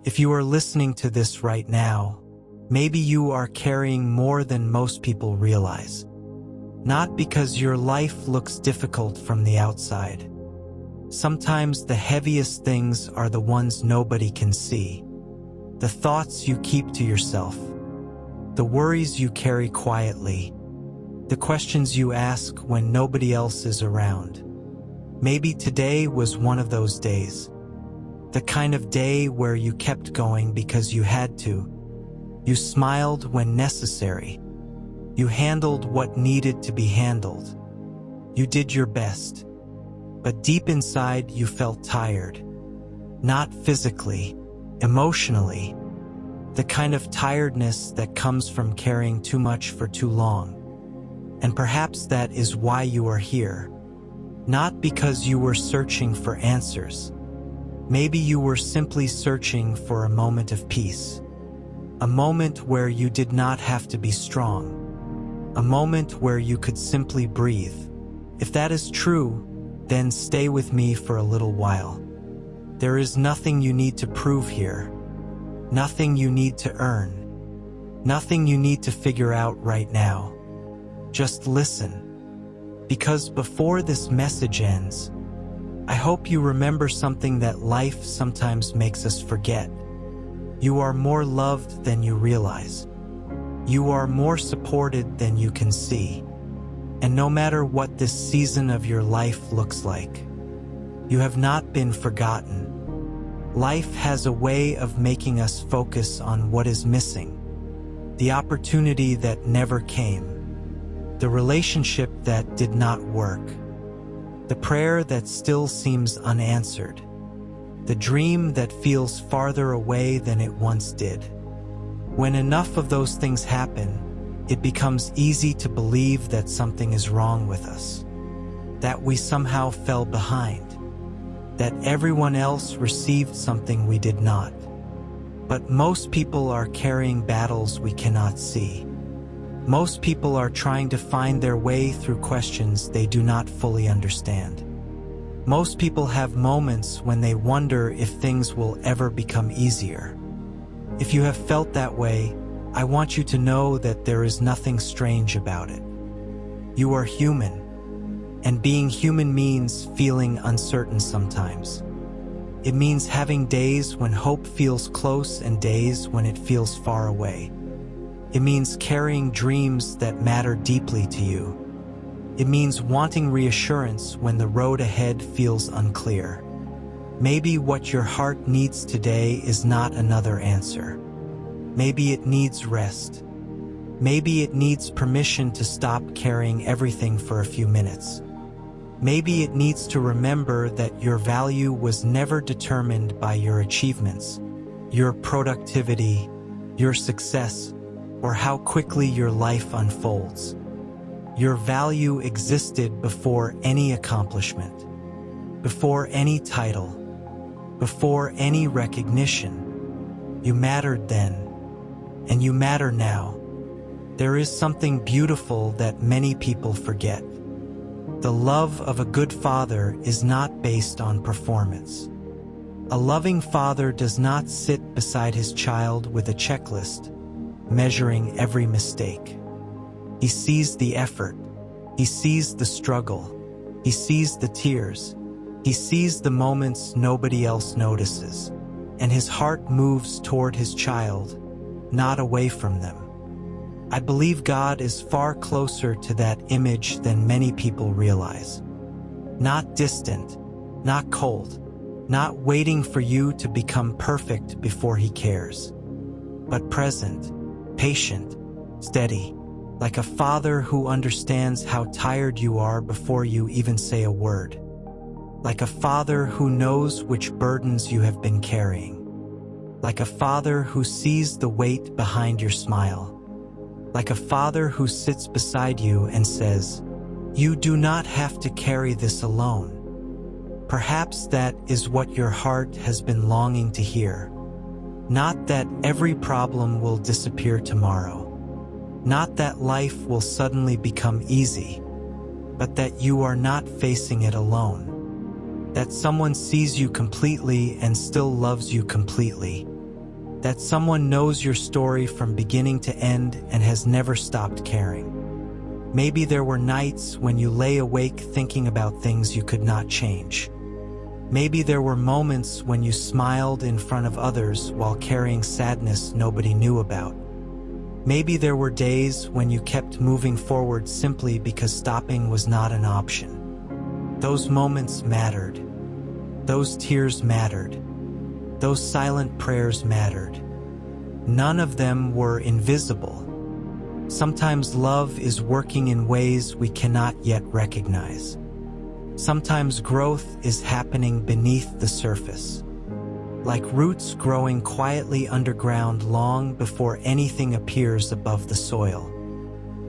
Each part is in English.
If you are listening to this right now, maybe you are carrying more than most people realize. Not because your life looks difficult from the outside. Sometimes the heaviest things are the ones nobody can see. The thoughts you keep to yourself. The worries you carry quietly. The questions you ask when nobody else is around. Maybe today was one of those days. The kind of day where you kept going because you had to. You smiled when necessary. You handled what needed to be handled. You did your best. But deep inside you felt tired. Not physically, emotionally. The kind of tiredness that comes from carrying too much for too long. And perhaps that is why you are here. Not because you were searching for answers. Maybe you were simply searching for a moment of peace. A moment where you did not have to be strong. A moment where you could simply breathe. If that is true, then stay with me for a little while. There is nothing you need to prove here. Nothing you need to earn. Nothing you need to figure out right now. Just listen. Because before this message ends, I hope you remember something that life sometimes makes us forget. You are more loved than you realize. You are more supported than you can see. And no matter what this season of your life looks like, you have not been forgotten. Life has a way of making us focus on what is missing. The opportunity that never came. The relationship that did not work. The prayer that still seems unanswered. The dream that feels farther away than it once did. When enough of those things happen, it becomes easy to believe that something is wrong with us. That we somehow fell behind. That everyone else received something we did not. But most people are carrying battles we cannot see. Most people are trying to find their way through questions they do not fully understand. Most people have moments when they wonder if things will ever become easier. If you have felt that way, I want you to know that there is nothing strange about it. You are human, and being human means feeling uncertain sometimes. It means having days when hope feels close and days when it feels far away. It means carrying dreams that matter deeply to you. It means wanting reassurance when the road ahead feels unclear. Maybe what your heart needs today is not another answer. Maybe it needs rest. Maybe it needs permission to stop carrying everything for a few minutes. Maybe it needs to remember that your value was never determined by your achievements, your productivity, your success, or how quickly your life unfolds. Your value existed before any accomplishment, before any title, before any recognition. You mattered then, and you matter now. There is something beautiful that many people forget. The love of a good father is not based on performance. A loving father does not sit beside his child with a checklist, measuring every mistake. He sees the effort. He sees the struggle. He sees the tears. He sees the moments nobody else notices. And his heart moves toward his child, not away from them. I believe God is far closer to that image than many people realize. Not distant, not cold, not waiting for you to become perfect before he cares, but present, patient, steady, like a father who understands how tired you are before you even say a word. Like a father who knows which burdens you have been carrying. Like a father who sees the weight behind your smile. Like a father who sits beside you and says, "You do not have to carry this alone." Perhaps that is what your heart has been longing to hear. Not that every problem will disappear tomorrow. Not that life will suddenly become easy, but that you are not facing it alone. That someone sees you completely and still loves you completely. that someone knows your story from beginning to end and has never stopped caring. Maybe there were nights when you lay awake thinking about things you could not change. Maybe there were moments when you smiled in front of others while carrying sadness nobody knew about. Maybe there were days when you kept moving forward simply because stopping was not an option. Those moments mattered. Those tears mattered. Those silent prayers mattered. None of them were invisible. Sometimes love is working in ways we cannot yet recognize. Sometimes growth is happening beneath the surface, like roots growing quietly underground long before anything appears above the soil.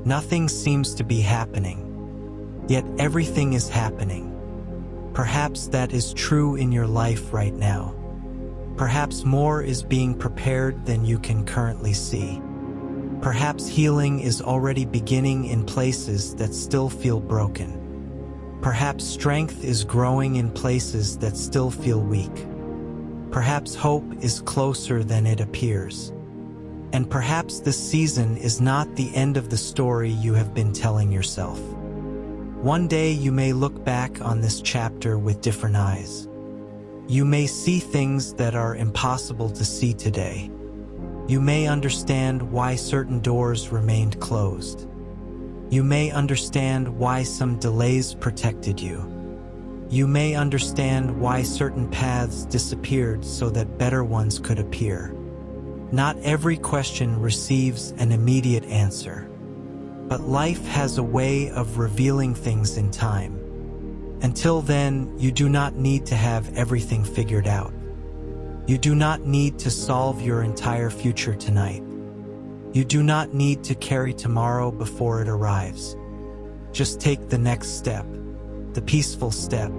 Nothing seems to be happening, yet everything is happening. Perhaps that is true in your life right now. Perhaps more is being prepared than you can currently see. Perhaps healing is already beginning in places that still feel broken. Perhaps strength is growing in places that still feel weak. Perhaps hope is closer than it appears. And perhaps this season is not the end of the story you have been telling yourself. One day you may look back on this chapter with different eyes. You may see things that are impossible to see today. You may understand why certain doors remained closed. You may understand why some delays protected you. You may understand why certain paths disappeared so that better ones could appear. Not every question receives an immediate answer, but life has a way of revealing things in time. Until then, you do not need to have everything figured out. You do not need to solve your entire future tonight. You do not need to carry tomorrow before it arrives. Just take the next step, the peaceful step,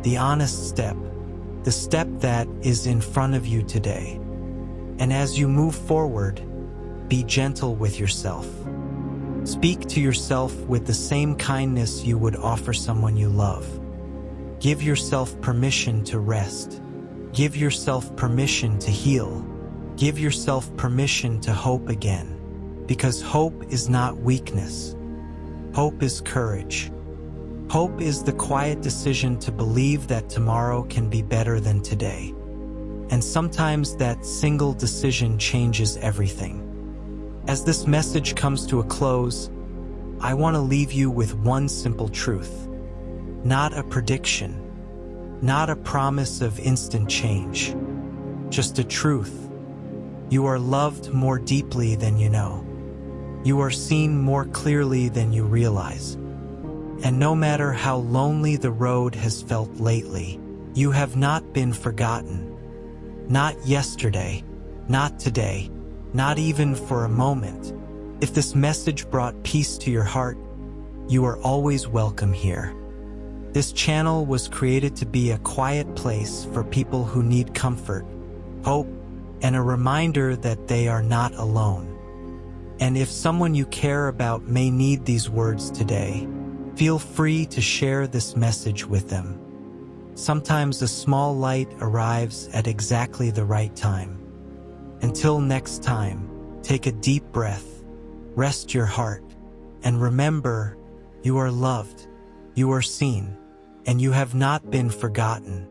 the honest step, the step that is in front of you today. And as you move forward, be gentle with yourself. Speak to yourself with the same kindness you would offer someone you love. Give yourself permission to rest. Give yourself permission to heal. Give yourself permission to hope again. Because hope is not weakness. Hope is courage. Hope is the quiet decision to believe that tomorrow can be better than today. And sometimes that single decision changes everything. As this message comes to a close, I want to leave you with one simple truth. Not a prediction. Not a promise of instant change. Just a truth. You are loved more deeply than you know. You are seen more clearly than you realize. And no matter how lonely the road has felt lately, you have not been forgotten. Not yesterday, not today, not even for a moment. If this message brought peace to your heart, you are always welcome here. This channel was created to be a quiet place for people who need comfort, hope, and a reminder that they are not alone. And if someone you care about may need these words today, feel free to share this message with them. Sometimes a small light arrives at exactly the right time. Until next time, take a deep breath, rest your heart, and remember, you are loved, you are seen, and you have not been forgotten.